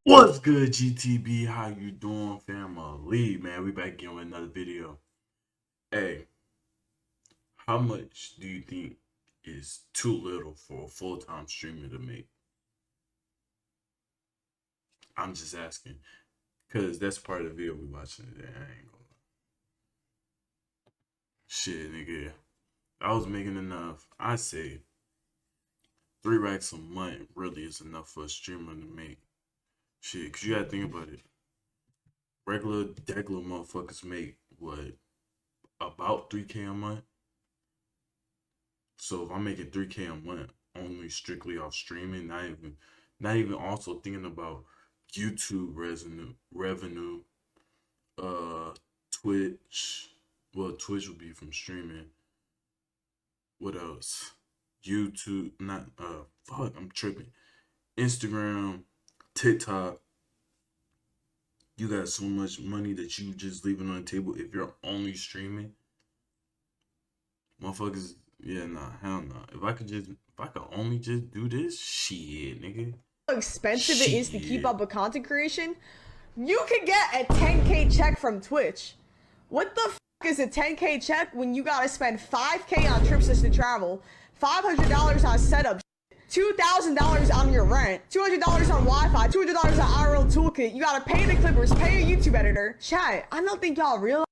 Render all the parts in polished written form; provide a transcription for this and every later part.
What's good, GTB? How you doing, family? Man, we back again with another video. Hey, how much do you think is too little for a full-time streamer to make? I'm just asking, because that's part of the video we watching today. I ain't gonna shit, nigga. I was making enough. I say 3 racks a month really is enough for a streamer to make shit. Cause you gotta think about it. Regular motherfuckers make what, about 3K a month. So if I'm making 3K a month only strictly off streaming, not even also thinking about YouTube revenue, uh Twitch. Well, Twitch would be from streaming. What else? YouTube, not fuck, I'm tripping. Instagram, TikTok. You got so much money that you just leaving on the table if you're only streaming. Motherfuckers, yeah, nah, hell no. If I could only just do this, shit, nigga. How expensive it is to keep up with content creation, you can get a 10K check from Twitch. What the f is a 10K check when you gotta spend 5K on trips to travel, $500 on setup, $2,000 on your rent, $200 on Wi-Fi, $200 on IRL toolkit. You gotta pay the clippers, pay a YouTube editor. Chat, I don't think y'all realize.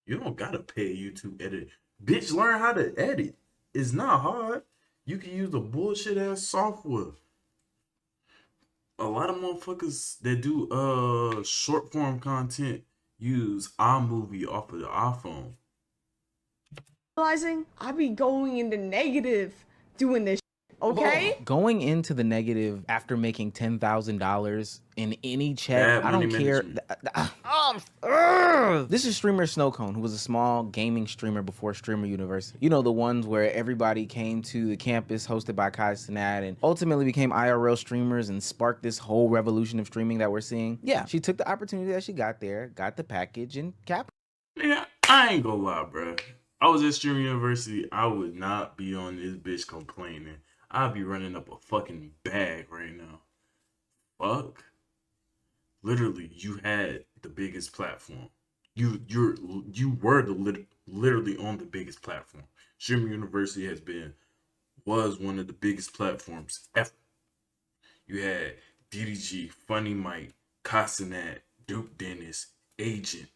You don't gotta pay a YouTube editor. Bitch, learn how to edit. It's not hard. You can use the bullshit ass software. A lot of motherfuckers that do short form content use iMovie off of the iPhone. Realizing I be going into negative doing this. Okay? Going into the negative after making $10,000 in any check, I don't care. This is streamer Snowcone, who was a small gaming streamer before Streamer University. You know, the ones where everybody came to the campus hosted by Kai Cenat and ultimately became IRL streamers and sparked this whole revolution of streaming that we're seeing. Yeah, she took the opportunity that she got there, got the package, and capped. Nigga, I ain't gonna lie, bro. I was at Streamer University. I would not be on this bitch complaining. I'd be running up a fucking bag right now. Fuck. Literally, you had the biggest platform. You were literally on the biggest platform. Streamer University was one of the biggest platforms ever. You had DDG, Funny Mike, Casanat, Duke Dennis, Agent.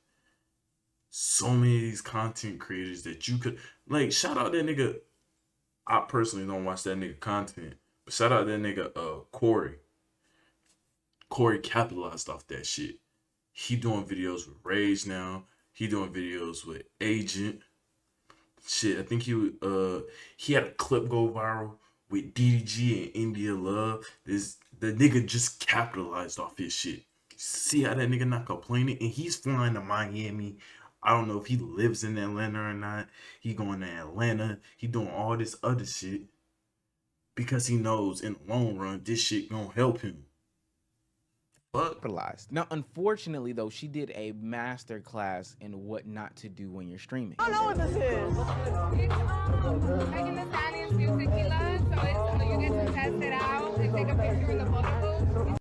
So many of these content creators that you could shout out that nigga. I personally don't watch that nigga content, but shout out that nigga Corey. Corey capitalized off that shit. He doing videos with Rage now. He doing videos with Agent. Shit, I think he had a clip go viral with DDG and India Love. The nigga just capitalized off his shit. See how that nigga not complaining? And he's flying to Miami. I don't know if he lives in Atlanta or not. He going to Atlanta. He doing all this other shit because he knows in the long run this shit gonna help him. Now, unfortunately, though, she did a master class in what not to do when you're streaming. I don't know what this is. It's Megan Thee Stallion's New Tequila, so you get to test it out and take a picture in the photo booth.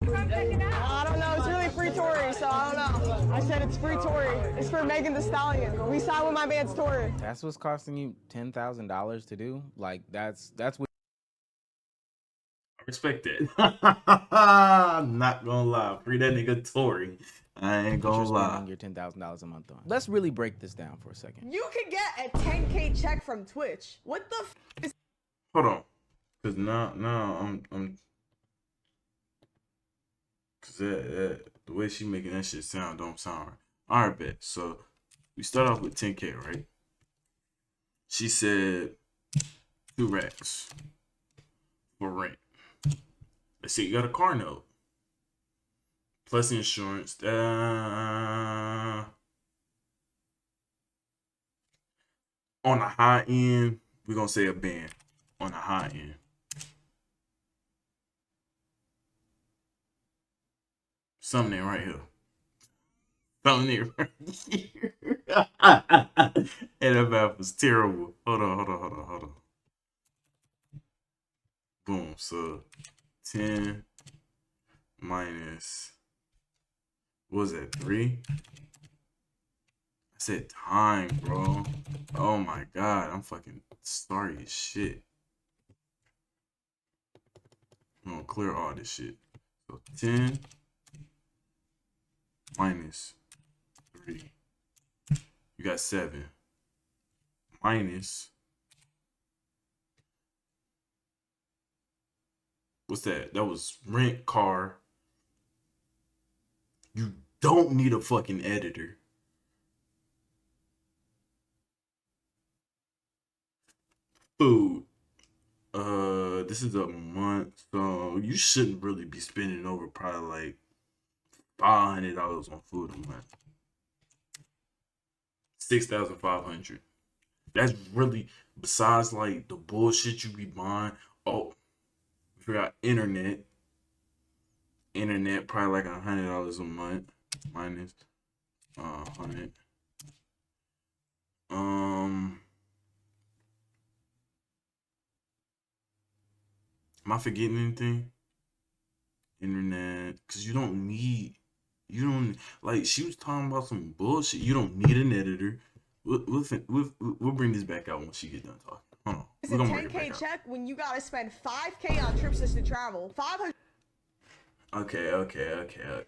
Come check it out. I don't know. It's really free Tory, so I don't know. I said it's free Tory. It's for Megan Thee Stallion. We signed with my man's Tory. That's what's costing you $10,000 to do? Like, that's what. I respect that. I'm not gonna lie. Free that nigga Tory. I ain't gonna lie. Your $10,000 a month on. Let's really break this down for a second. You can get a 10K check from Twitch. What the f is? Hold on, cause now I'm cause the way she making that shit sound don't sound right. All right, bet. So we start off with 10K, right? She said 2 racks for rent. Let's say you got a car note plus insurance. On the high end, we're gonna say a band. On the high end, something right here. Something right here. And that math was terrible. Hold on. Boom. So 10 minus, what was that, 3? I said time, bro. Oh my god, I'm fucking sorry as shit. I'm gonna clear all this shit. So 10 minus 3. You got 7. Minus, what's that? That was rent car. You don't need a fucking editor. Food. This is a month, so you shouldn't really be spending over probably like $500 on food a month. 6,500. That's really, besides like the bullshit you be buying. Oh, we forgot internet. Internet probably like $100 a month minus 100. Am I forgetting anything? Internet, because you don't like, she was talking about some bullshit. You don't need an editor. We'll bring this back out once she get done talking. Hold on. It's We're a gonna bring it 10K back check when you gotta spend 5K on trips just to travel. 500. out.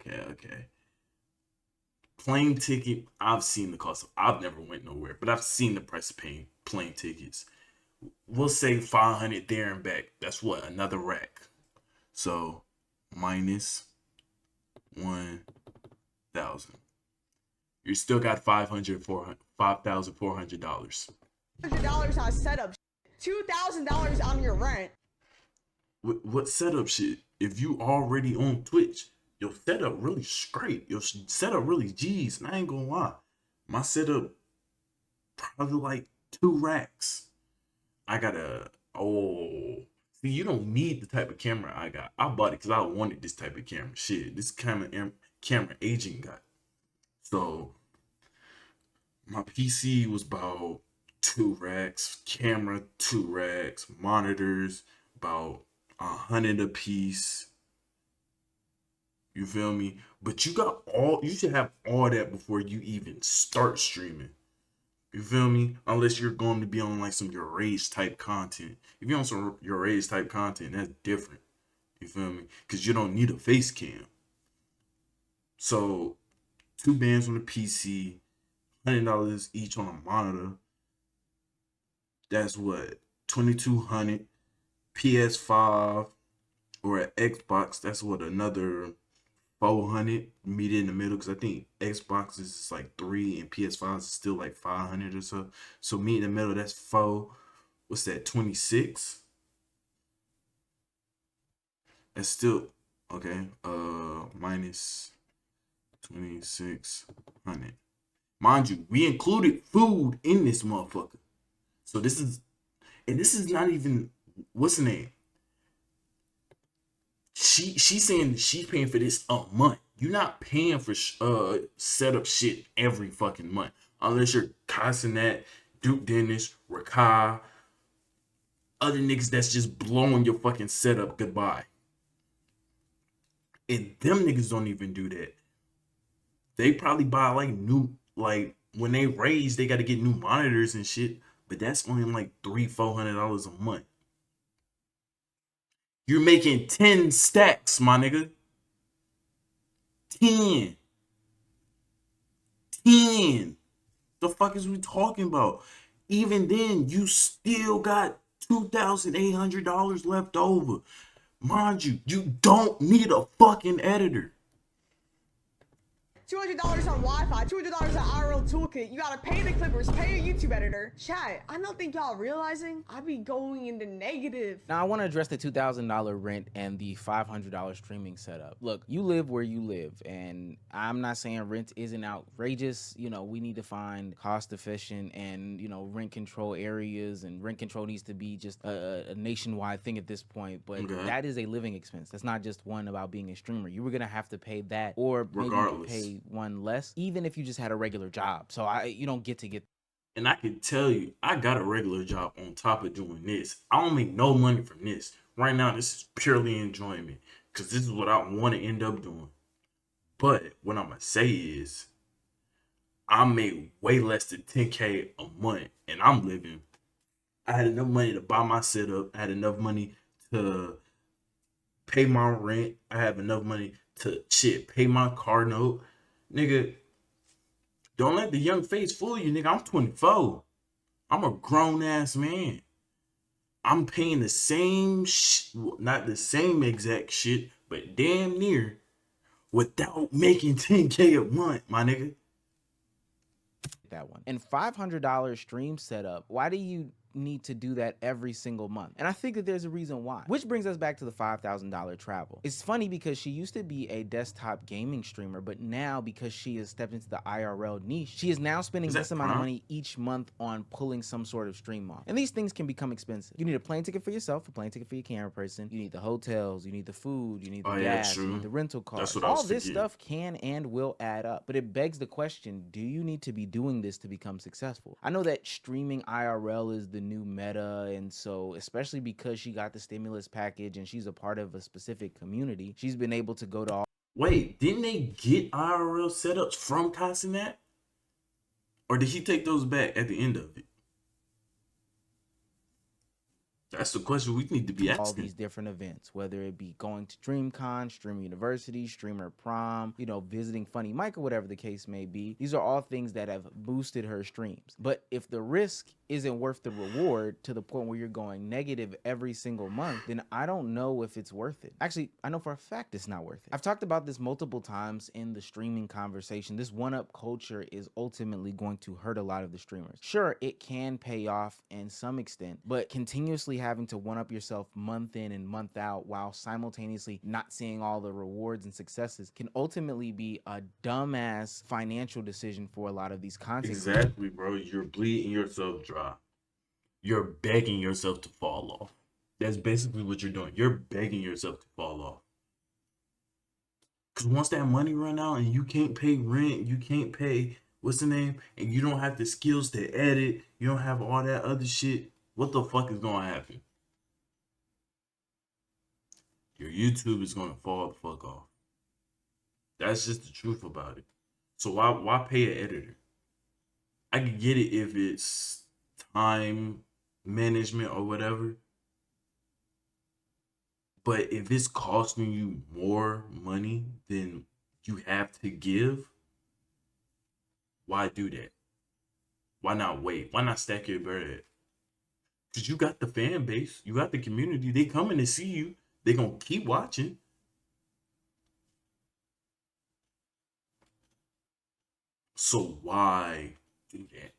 Okay. Plane ticket, I've seen the cost. I've never went nowhere, but I've seen the price of paying plane tickets. We'll say 500 there and back. That's what, another rack. So minus 1,000. You still got $5,400. $100 on setup, $2,000 on your rent. What setup shit? If you already on Twitch, your setup really straight. Your setup really G's. And I ain't gonna lie, my setup probably like 2 racks. I got see, you don't need the type of camera I got. I bought it because I wanted this type of camera. Shit, this camera agent got. So my PC was about 2 racks, camera 2 racks, monitors about 100 a piece. You feel me? But you should have all that before you even start streaming. You feel me? Unless you're going to be on like some your rage type content. If you're on some your rage type content, that's different. You feel me? Because you don't need a face cam. So 2 bands on the PC, $100 each on a monitor. That's what, 2,200. PS5 or an Xbox, that's what, another 400. Meet in the middle, because I think Xbox is like 3 and PS5 is still like 500 or so. So meet in the middle, that's 4. What's that, 26? That's still okay. Minus 2,600. Mind you, we included food in this motherfucker. So this is not even, what's the name? She's saying she's paying for this a month. You're not paying for setup shit every fucking month, unless you're Casanat, Duke Dennis, Rakai, other niggas that's just blowing your fucking setup goodbye. And them niggas don't even do that. They probably buy like new, like when they raise, they got to get new monitors and shit. But that's only like $300-$400 a month. You're making 10 stacks, my nigga. 10. The fuck is we talking about? Even then, you still got $2,800 left over. Mind you, you don't need a fucking editor. $200 on Wi-Fi, $200 on IRL Toolkit. You gotta pay the Clippers, pay a YouTube editor. Chat, I don't think y'all realizing I be going into negative. Now, I want to address the $2,000 rent and the $500 streaming setup. Look, you live where you live, and I'm not saying rent isn't outrageous. You know, we need to find cost-efficient and, you know, rent control areas, and rent control needs to be just a nationwide thing at this point. But that is a living expense. That's not just one about being a streamer. You were going to have to pay that, or maybe pay one less, even if you just had a regular job. So you don't get to get. And I can tell you, I got a regular job on top of doing this. I don't make no money from this. Right now, this is purely enjoyment. Because this is what I want to end up doing. But what I'm going to say is, I made way less than 10K a month, and I'm living. I had enough money to buy my setup. I had enough money to pay my rent. I have enough money to pay my car note. Nigga, don't let the young face fool you, nigga. I'm 24. I'm a grown ass man. I'm paying the same not the same exact shit, but damn near without making 10K a month, my nigga. That one. And $500 stream setup, why do you need to do that every single month? And I think that there's a reason why, which brings us back to the $5,000 travel. It's funny because she used to be a desktop gaming streamer, but now because she has stepped into the IRL niche, she is now spending this amount of money each month on pulling some sort of stream off. And these things can become expensive. You need a plane ticket for yourself, a plane ticket for your camera person, you need the hotels, you need the food, you need the gas, you need the rental cars. All this stuff can and will add up, but it begs the question, do you need to be doing this to become successful? I know that streaming IRL is the new meta, and so especially because she got the stimulus package and she's a part of a specific community, she's been able to go to all. Wait, didn't they get IRL setups from Casanat? Or did he take those back at the end of it? That's the question we need to be asking. All these different events, whether it be going to DreamCon, Streamer University, Streamer Prom, you know, visiting Funny Mike, or whatever the case may be. These are all things that have boosted her streams. But if the risk isn't worth the reward to the point where you're going negative every single month, then I don't know if it's worth it. Actually, I know for a fact it's not worth it. I've talked about this multiple times in the streaming conversation. This one-up culture is ultimately going to hurt a lot of the streamers. Sure, it can pay off in some extent, but continuously having to one-up yourself month in and month out while simultaneously not seeing all the rewards and successes can ultimately be a dumbass financial decision for a lot of these content Exactly, bro. You're bleeding yourself dry. You're begging yourself to fall off. That's basically what you're doing. You're begging yourself to fall off. Because once that money run out and you can't pay rent, you can't pay, what's the name? And you don't have the skills to edit, you don't have all that other shit, what the fuck is going to happen? Your YouTube is going to fall the fuck off. That's just the truth about it. So why pay an editor? I can get it if it's time management or whatever. But if it's costing you more money than you have to give, why do that? Why not wait? Why not stack your bread? Because you got the fan base. You got the community. They coming to see you. They going to keep watching. So why do that?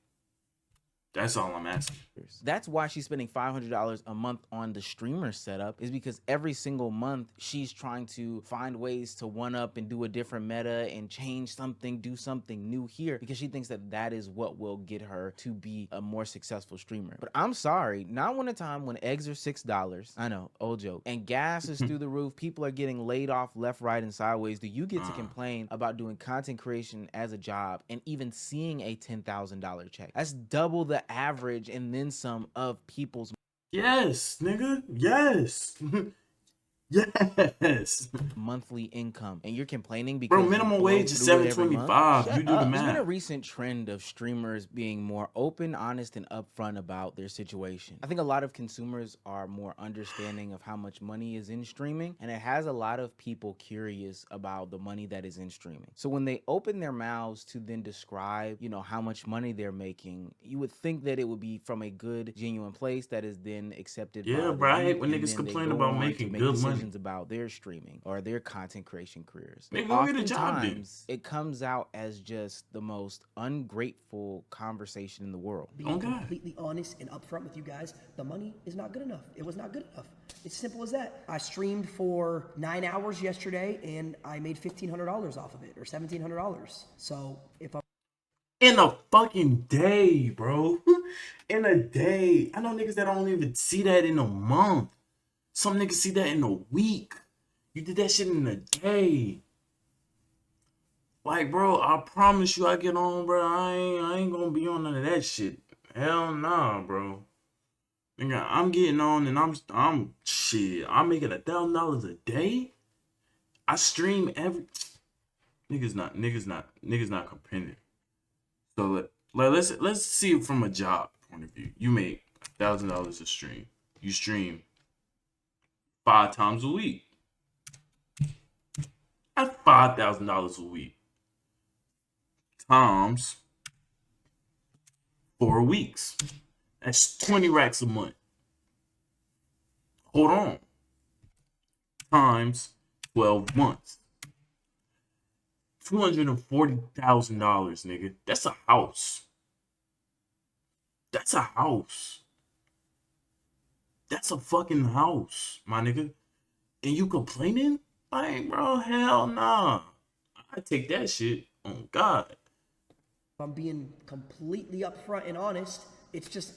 That's all I'm asking. That's why she's spending $500 a month on the streamer setup, is because every single month she's trying to find ways to one up and do a different meta and change something, do something new here, because she thinks that that is what will get her to be a more successful streamer. But I'm sorry, not when a time when eggs are $6. I know, old joke. And gas is through the roof. People are getting laid off left, right, and sideways. Do you get to complain about doing content creation as a job and even seeing a $10,000 check? That's double the average and then some of people's Yes, nigga. Yes. Yes. monthly income, and you're complaining because Bro, minimum wage is $7.25. You do the math. There's been a recent trend of streamers being more open, honest, and upfront about their situation. I think a lot of consumers are more understanding of how much money is in streaming, and it has a lot of people curious about the money that is in streaming. So when they open their mouths to then describe, you know, how much money they're making, you would think that it would be from a good, genuine place that is then accepted. Yeah, by bro. I hate when and niggas then they complain go about on making to make good money. about their streaming or their content creation careers. Maybe go get a job then. Oftentimes, it comes out as just the most ungrateful conversation in the world. Being completely honest and upfront with you guys, the money is not good enough. It was not good enough. It's simple as that. I streamed for 9 hours yesterday and I made $1,500 off of it, or $1,700. So if I'm in a fucking day, bro. In a day. I know niggas that don't even see that in a month. Some niggas see that in a week. You did that shit in a day. Like, bro, I promise you I get on, bro. I ain't gonna be on none of that shit. Hell nah, bro. Nigga, I'm getting on and I'm shit. I'm making $1,000 a day. I stream every niggas not competing. So let's see it from a job point of view. You make $1,000 a stream. You stream 5 times a week. That's $5,000 a week times 4 weeks. That's 20 racks a month. Hold on. Times 12 months. $240,000, nigga. That's a house. That's a house. That's a fucking house, my nigga. And you complaining? Like, bro, hell nah. I take that shit on God. If I'm being completely upfront and honest, it's just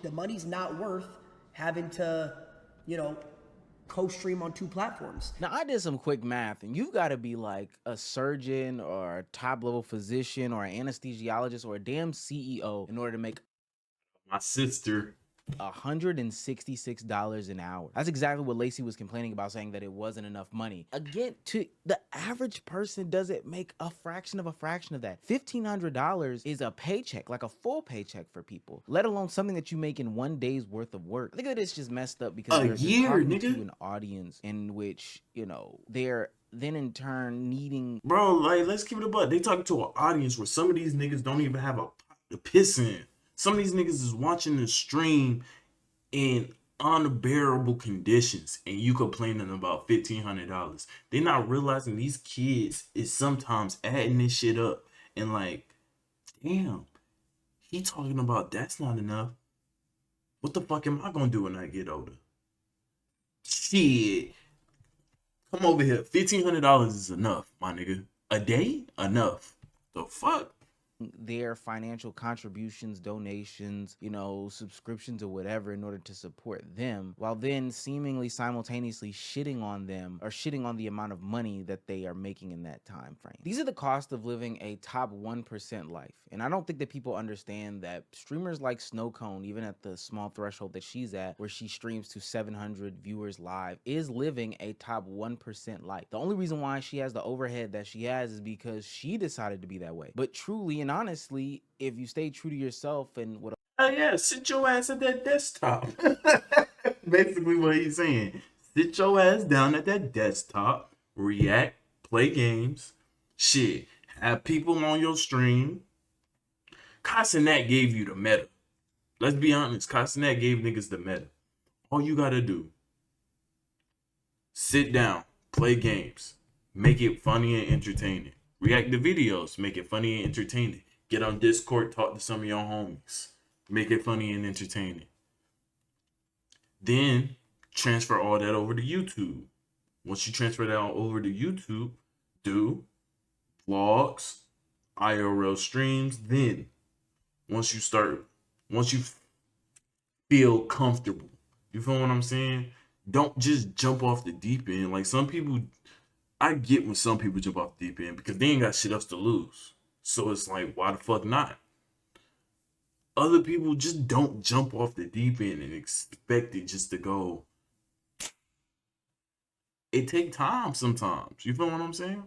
the money's not worth having to, you know, co-stream on 2 platforms. Now, I did some quick math, and you've got to be like a surgeon or a top-level physician or an anesthesiologist or a damn CEO in order to make My sister. $166 an hour. That's exactly what Lacey was complaining about, saying that it wasn't enough money. Again, to the average person doesn't make a fraction of that. $1,500 is a paycheck, like a full paycheck for people, let alone something that you make in 1 day's worth of work. I think that it's just messed up because A year, talking nigga. to an audience in which, you know, they're then in turn needing. Bro, like, let's keep it a buck. They talking to an audience where some of these niggas don't even have a pot to piss in. Some of these niggas is watching the stream in unbearable conditions, and you complaining about $1,500. They're not realizing these kids is sometimes adding this shit up, and like, damn, he talking about that's not enough. What the fuck am I gonna do when I get older? Shit. Come over here. $1,500 is enough, my nigga. A day? Enough. The fuck? Their financial contributions, donations, you know, subscriptions or whatever in order to support them, while then seemingly simultaneously shitting on them or shitting on the amount of money that they are making in that time frame. These are the cost of living a top 1% life. And I don't think that people understand that streamers like Snowcone, even at the small threshold that she's at, where she streams to 700 viewers live, is living a top 1% life. The only reason why she has the overhead that she has is because she decided to be that way. But truly and honestly, if you stay true to yourself and what Oh yeah, sit your ass at that desktop. Basically what he's saying. Sit your ass down at that desktop, react, play games, shit, have people on your stream. Castanet gave you the meta. Let's be honest, Castanet gave niggas the meta. All you gotta do, sit down, play games, make it funny and entertaining. React to videos, make it funny and entertaining. Get on Discord, talk to some of your homies. Make it funny and entertaining. Then transfer all that over to YouTube. Once you transfer that all over to YouTube, do vlogs, IRL streams. Then once you feel comfortable, you feel what I'm saying? Don't just jump off the deep end. Like some people, I get when some people jump off the deep end because they ain't got shit else to lose. So it's like, why the fuck not? Other people just don't jump off the deep end and expect it just to go. It take time sometimes. You feel what I'm saying?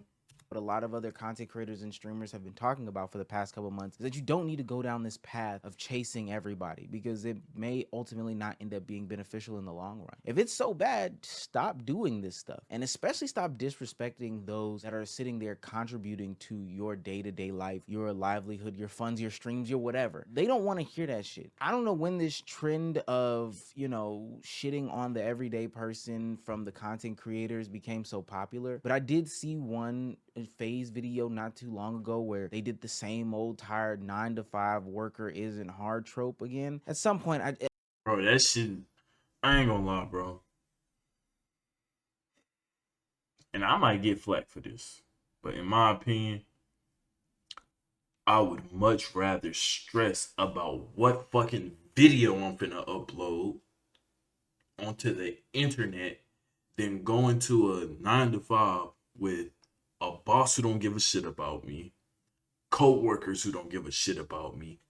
a lot of other content creators and streamers have been talking about for the past couple months, is that you don't need to go down this path of chasing everybody, because it may ultimately not end up being beneficial in the long run. If it's so bad, stop doing this stuff, and especially stop disrespecting those that are sitting there contributing to your day-to-day life, your livelihood, your funds, your streams, your whatever. They don't want to hear that shit. I don't know when this trend of, you know, shitting on the everyday person from the content creators became so popular, but I did see one FaZe video not too long ago where they did the same old tired 9-to-5 worker isn't hard trope again. At some point, Bro, that shit, I ain't gonna lie, bro. And I might get flack for this, but in my opinion, I would much rather stress about what fucking video I'm finna upload onto the internet than going to a 9-to-5 with a boss who don't give a shit about me, co-workers who don't give a shit about me,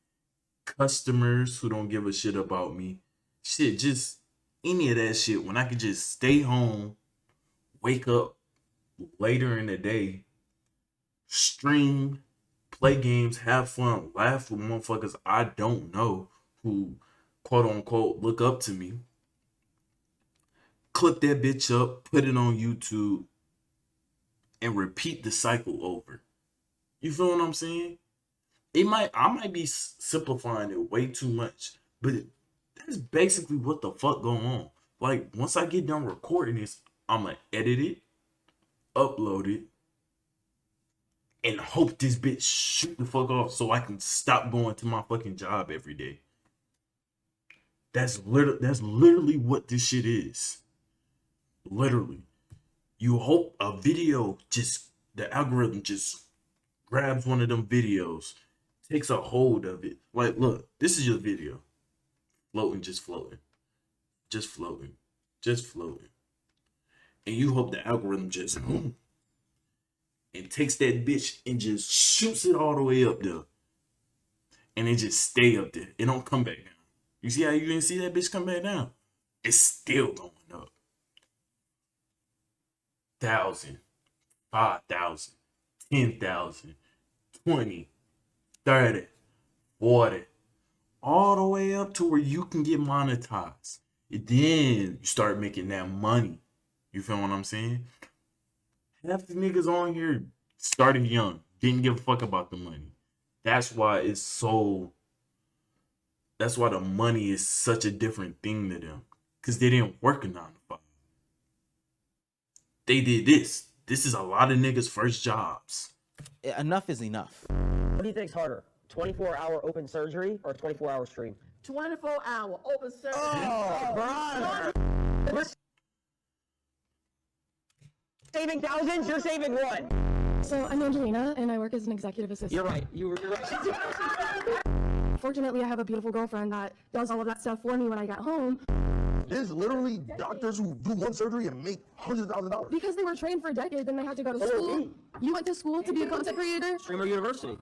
customers who don't give a shit about me. Shit, just any of that shit when I could just stay home, wake up, later in the day, stream, play games, have fun, laugh with motherfuckers I don't know who quote unquote look up to me. Clip that bitch up, put it on YouTube, and repeat the cycle over. You feel what I'm saying? I might be simplifying it way too much, but that's basically what the fuck going on. Like, once I get done recording this, I'm gonna edit it, upload it, and hope this bitch shoot the fuck off so I can stop going to my fucking job every day. That's literally what this shit is. Literally. You hope a video the algorithm just grabs one of them videos, takes a hold of it. Like, look, this is your video. Floating, just floating. Just floating. Just floating. And you hope the algorithm just and takes that bitch and just shoots it all the way up there. And it just stay up there. It don't come back down. You see how you didn't see that bitch come back down? It's still going up. 1,000, 5,000, 10,000, 20, 30, 40, all the way up to where you can get monetized. And then you start making that money. You feel what I'm saying? Half the niggas on here started young, didn't give a fuck about the money. That's why the money is such a different thing to them. Because they didn't work a 9 to 5. They did this. This is a lot of niggas' first jobs. Enough is enough. What do you think's harder? 24-hour open surgery or 24-hour stream? 24-hour open surgery. Oh, brother. We're saving thousands, you're saving one. So I'm Angelina, and I work as an executive assistant. You're right. You're right. Fortunately, I have a beautiful girlfriend that does all of that stuff for me when I get home. There's literally doctors who do one surgery and make hundreds of thousands of dollars. Because they were trained for a decade, then they had to go to school. You went to school to be a content creator? Streamer University.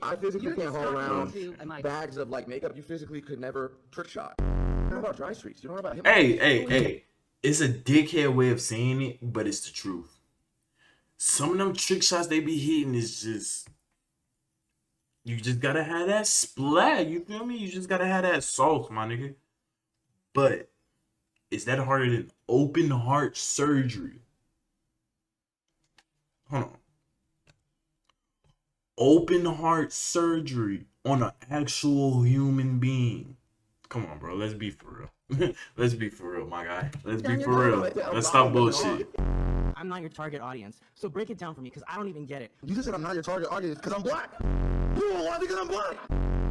I physically can't haul around bags of like makeup. You physically could never trick shot. You don't know about dry streaks. You don't know about him. Hey. It's a dickhead way of saying it, but it's the truth. Some of them trick shots they be hitting is just... You just gotta have that splat, you feel me? You just gotta have that sauce, my nigga. But is that harder than open heart surgery? Hold on. Open heart surgery on an actual human being. Come on, bro. Let's be for real. Let's be for real, my guy. Let's be for real. Let's stop bullshit. I'm not your target audience, so break it down for me, because I don't even get it. You just said I'm not your target audience because I'm black. You don't want because I'm black.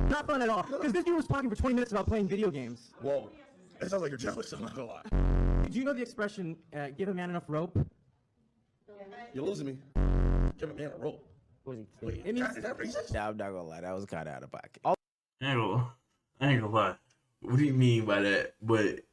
Not fun at all, because this dude was talking for 20 minutes about playing video games. Whoa. It sounds like you're jealous. I'm not gonna lie. Do you know the expression, give a man enough rope? You're losing me. Give a man a rope. What was he? Wait, It means is that racist? Nah, I'm not gonna lie, that was kind of out of pocket. I ain't gonna lie. What do you mean by that? But,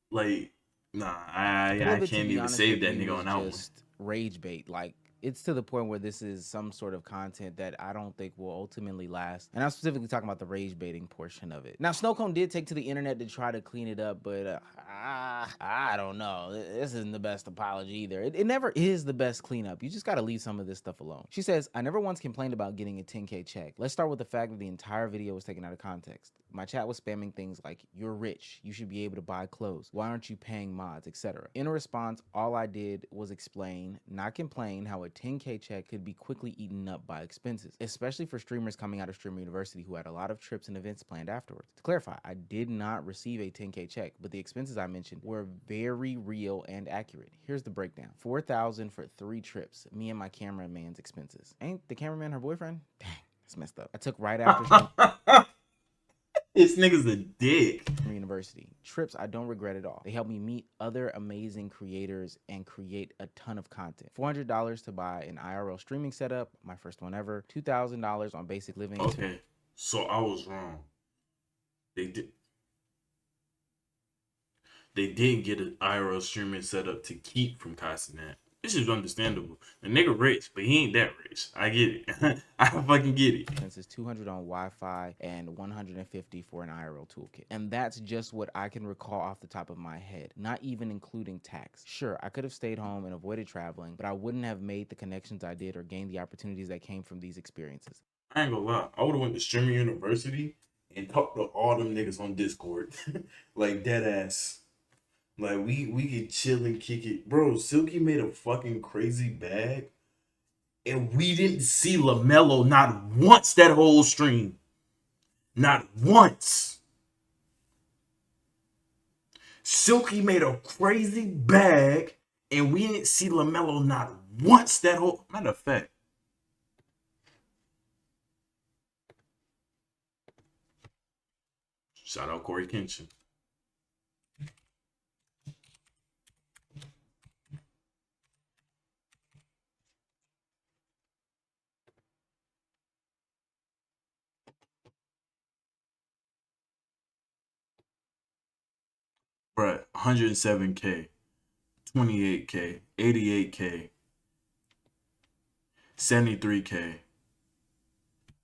like, nah, I Some of it, to can't be even honest save with that you, nigga is on that one. just rage bait. Like, it's to the point where this is some sort of content that I don't think will ultimately last. And I'm specifically talking about the rage baiting portion of it. Now, Snowcone did take to the internet to try to clean it up, but I don't know. This isn't the best apology either. It never is the best cleanup. You just gotta leave some of this stuff alone. She says, I never once complained about getting a 10K check. Let's start with the fact that the entire video was taken out of context. My chat was spamming things like, you're rich, you should be able to buy clothes, why aren't you paying mods, etc. In response, all I did was explain, not complain, how a 10K check could be quickly eaten up by expenses, especially for streamers coming out of Streamer University who had a lot of trips and events planned afterwards. To clarify, I did not receive a 10K check, but the expenses I mentioned were very real and accurate. Here's the breakdown. $4,000 for 3 trips, me and my cameraman's expenses. Ain't the cameraman her boyfriend? Dang, that's messed up. I took right after This nigga's a dick. University. Trips I don't regret at all. They helped me meet other amazing creators and create a ton of content. $400 to buy an IRL streaming setup, my first one ever. $2,000 on basic living. Okay, so I was wrong. They didn't get an IRL streaming setup to keep from Castanet. This is understandable. The nigga rich, but he ain't that rich. I get it. I fucking get it. It's 200 on Wi-Fi and 150 for an IRL toolkit. And that's just what I can recall off the top of my head, not even including tax. Sure, I could have stayed home and avoided traveling, but I wouldn't have made the connections I did or gained the opportunities that came from these experiences. I ain't gonna lie. I would have went to Streamer University and talked to all them niggas on Discord. Like dead ass. Like we could chill and kick it. Bro, Silky made a fucking crazy bag. And we didn't see LaMelo not once that whole stream. Not once. Silky made a crazy bag. And we didn't see LaMelo not once that whole... Matter of fact. Shout out Corey Kenshin. Bruh, 107K, 28K, 88K, 73K.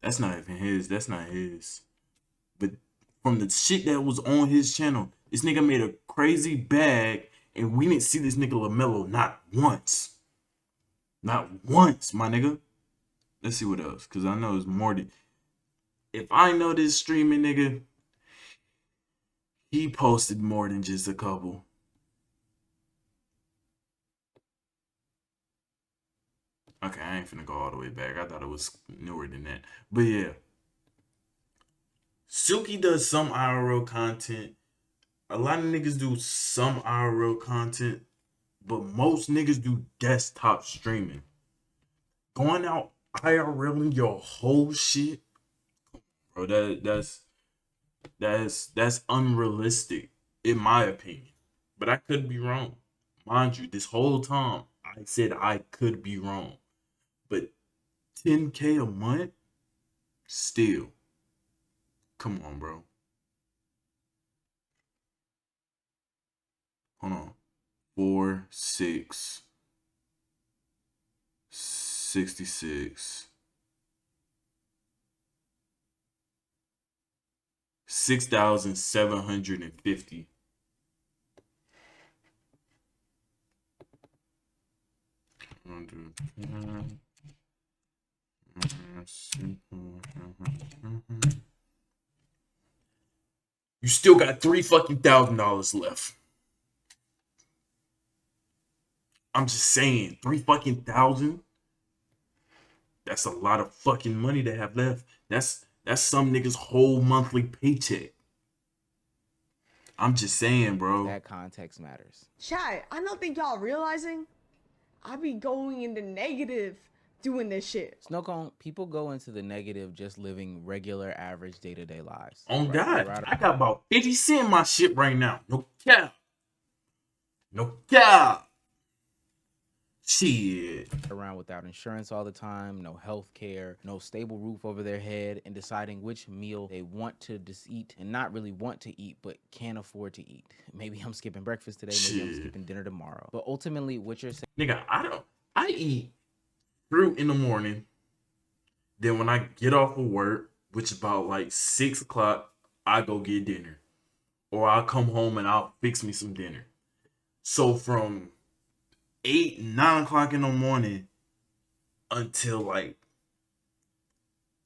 That's not even his. That's not his. But from the shit that was on his channel, this nigga made a crazy bag, and we didn't see this nigga LaMelo not once. Not once, my nigga. Let's see what else, because I know it's more than... If I know this streaming nigga, he posted more than just a couple. Okay, I ain't finna go all the way back. I thought it was newer than that. But yeah. Silky does some IRL content. A lot of niggas do some IRL content. But most niggas do desktop streaming. Going out IRLing your whole shit. Bro, that's unrealistic, in my opinion. But I could be wrong. Mind you, this whole time, I said I could be wrong. But 10K a month? Still. Come on, bro. Hold on. 4, 6, 66. 6,750. You still got $3,000 left. I'm just saying, $3,000. That's a lot of fucking money to have left. That's some niggas' whole monthly paycheck. I'm just saying, bro. That context matters. Chat, I don't think y'all realizing I be going in the negative doing this shit. Snowcone, people go into the negative just living regular, average, day-to-day lives. On God, I got about 50 cents in my shit right now. No cap. No cap. Shit. Around without insurance all the time, no health care, no stable roof over their head, and deciding which meal they want to eat and not really want to eat, but can't afford to eat. Maybe I'm skipping breakfast today, maybe I'm skipping dinner tomorrow. But ultimately, what you're saying... Nigga, I eat fruit in the morning. Then when I get off of work, which is about like 6 o'clock, I go get dinner. Or I'll come home and I'll fix me some dinner. So from 8, 9 o'clock in the morning until like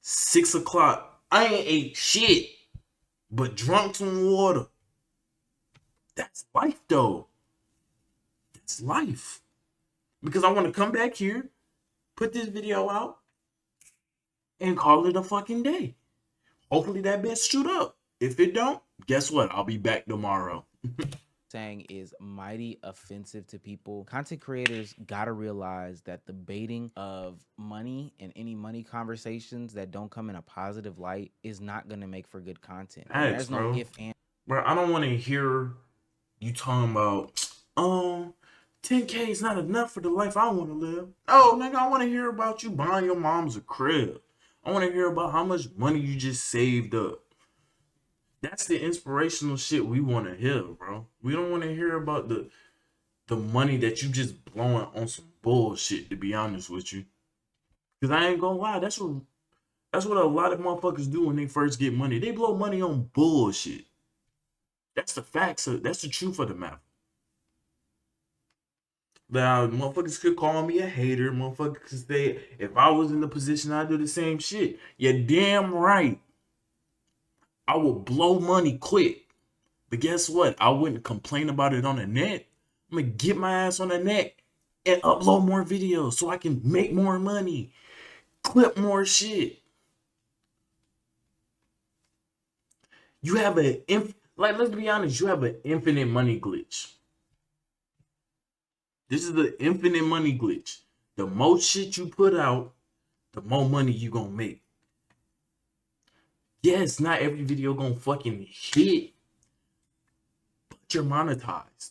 6 o'clock, I ain't ate shit but drunk some water. That's life though. That's life. Because I want to come back here, put this video out, and call it a fucking day. Hopefully that bitch shoot up. If it don't, guess what? I'll be back tomorrow. Saying is mighty offensive to people. Content creators gotta realize that the baiting of money and any money conversations that don't come in a positive light is not gonna make for good content. There's no if and. Bro, I don't want to hear you talking about 10K is not enough for the life I want to live. Oh, nigga, I want to hear about you buying your mom's a crib. I want to hear about how much money you just saved up. That's the inspirational shit we want to hear, bro. We don't want to hear about the money that you just blowing on some bullshit, to be honest with you. Cause I ain't gonna lie, that's what a lot of motherfuckers do when they first get money. They blow money on bullshit. That's the facts. That's the truth of the matter. Now, motherfuckers could call me a hater. Motherfuckers could say, if I was in the position, I'd do the same shit. You're damn right. I will blow money quick. But guess what? I wouldn't complain about it on the net. I'm going to get my ass on the net and upload more videos so I can make more money. Clip more shit. You have let's be honest, you have an infinite money glitch. This is the infinite money glitch. The more shit you put out, the more money you gonna make. Yes, not every video gonna fucking hit, but you're monetized.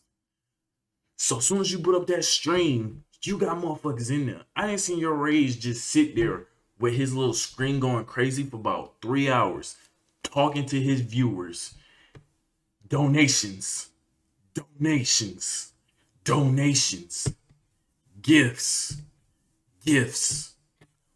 So as soon as you put up that stream, you got motherfuckers in there. I ain't seen your Rage just sit there with his little screen going crazy for about 3 hours, talking to his viewers. Donations, donations, donations, gifts, gifts,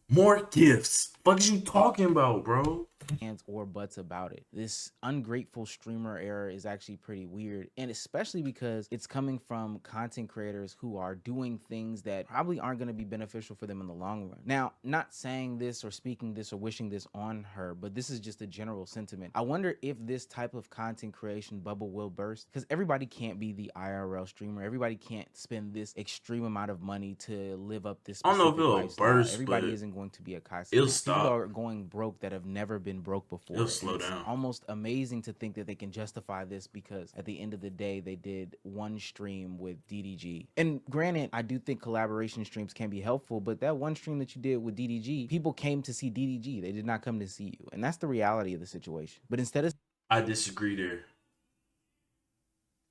more gifts. Fuck is you talking about, bro? Ands or buts about it. This ungrateful streamer era is actually pretty weird, and especially because it's coming from content creators who are doing things that probably aren't going to be beneficial for them in the long run. Now, not saying this or speaking this or wishing this on her, but this is just a general sentiment. I wonder if this type of content creation bubble will burst, because everybody can't be the IRL streamer. Everybody can't spend this extreme amount of money to live up this specific I don't know if it'll lifestyle. burst, Everybody but isn't going to be a Kai it'll Cenat. stop. People are going broke that have never been broke before. It'll slow It's down. almost amazing to think that they can justify this because at the end of the day, they did one stream with DDG. And granted, I do think collaboration streams can be helpful, but that one stream that you did with DDG, people came to see DDG. They did not come to see you. And that's the reality of the situation. But instead of... I disagree there.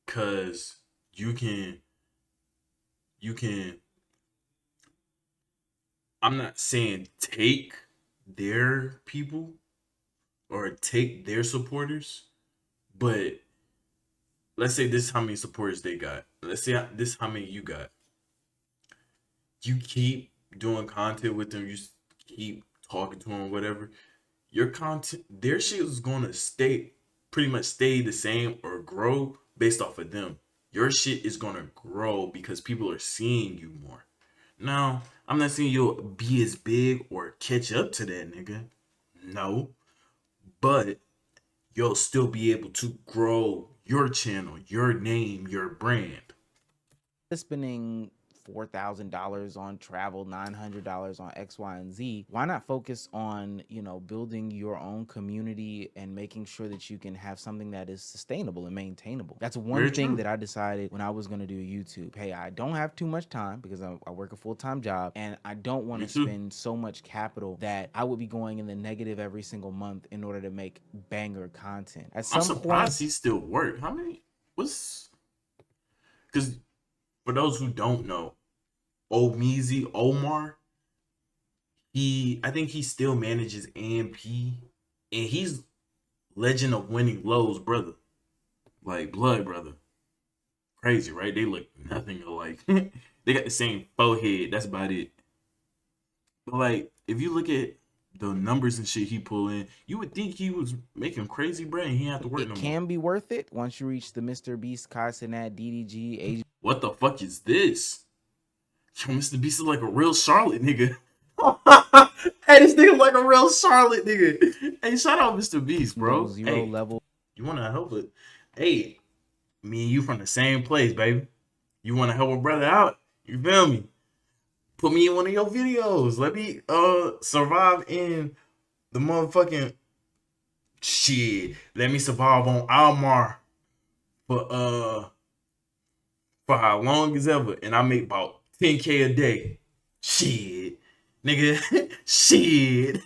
Cause you can I'm not saying take their people or take their supporters, but let's say this is how many supporters they got. Let's say this is how many you got. You keep doing content with them, you keep talking to them, whatever. Your content, their shit is gonna pretty much stay the same or grow based off of them. Your shit is gonna grow because people are seeing you more. Now, I'm not saying you'll be as big or catch up to that nigga. No. But you'll still be able to grow your channel, your name, your brand. spending $4,000 on travel, $900 on X, Y, and Z, why not focus on, you know, building your own community and making sure that you can have something that is sustainable and maintainable? That's one thing that I decided when I was going to do YouTube. Hey, I don't have too much time because I work a full-time job, and I don't want to spend so much capital that I would be going in the negative every single month in order to make banger content. At some I'm surprised he still work. How many? Because for those who don't know, Omeezy Omar, I think he still manages AMP, and he's Legend of Winning Low's brother, like blood brother. Crazy, right? They look nothing alike. They got the same forehead. That's about it. But like, if you look at the numbers and shit he pull in, you would think he was making crazy bread and he had to work no more. It can be worth it once you reach the Mr. Beast, Kai Cenat, DDG, Asian. What the fuck is this? Yo, Mr. Beast is like a real Charlotte nigga. Hey, this nigga like a real Charlotte nigga. Hey, shout out Mr. Beast, bro. Zero level. You want to help it? Hey, me and you from the same place, baby. You want to help a brother out? You feel me? Put me in one of your videos. Let me survive in the motherfucking shit. Let me survive on Almar for how long as ever, and I make about 10K a day. Shit, nigga, shit.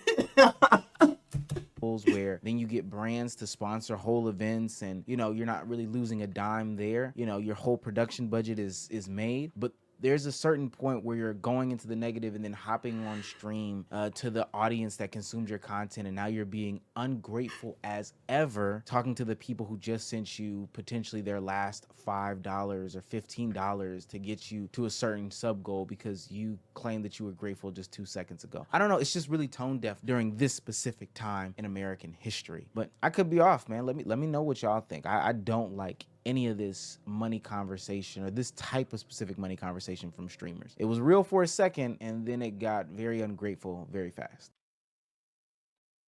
Where then you get brands to sponsor whole events, and you know you're not really losing a dime there. You know your whole production budget is made, but there's a certain point where you're going into the negative and then hopping on stream to the audience that consumed your content, and now you're being ungrateful as ever, talking to the people who just sent you potentially their last $5 or $15 to get you to a certain sub goal because you claimed that you were grateful just 2 seconds ago. I don't know, it's just really tone deaf during this specific time in American history. But I could be off, man. Let me know what y'all think. I don't like any of this money conversation or this type of specific money conversation from streamers. It was real for a second and then it got very ungrateful very fast.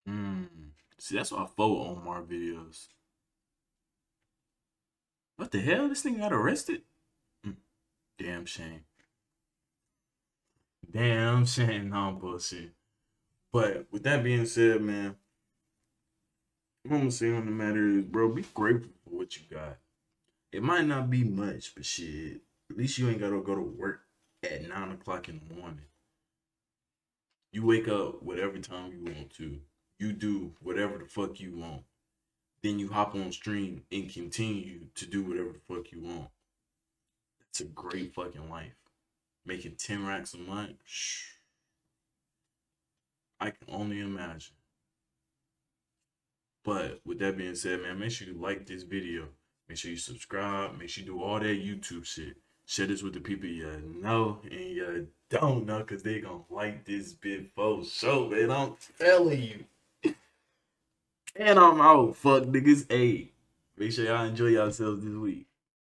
See, that's why I follow Omar videos. What the hell? This thing got arrested? Damn shame. Damn shame. No bullshit. But with that being said, man, what I'm gonna say on the matter is, bro, be grateful for what you got. It might not be much, but shit, at least you ain't gotta go to work at 9 o'clock in the morning. You wake up whatever time you want to. You do whatever the fuck you want. Then you hop on stream and continue to do whatever the fuck you want. That's a great fucking life. Making 10 racks a month, I can only imagine. But with that being said, man, make sure you like this video. Make sure you subscribe. Make sure you do all that YouTube shit. Share this with the people you know and you don't know, because they gonna like this bit for sure, man. I'm telling you. And I'm out. Fuck niggas. Hey, make sure y'all enjoy yourselves this week.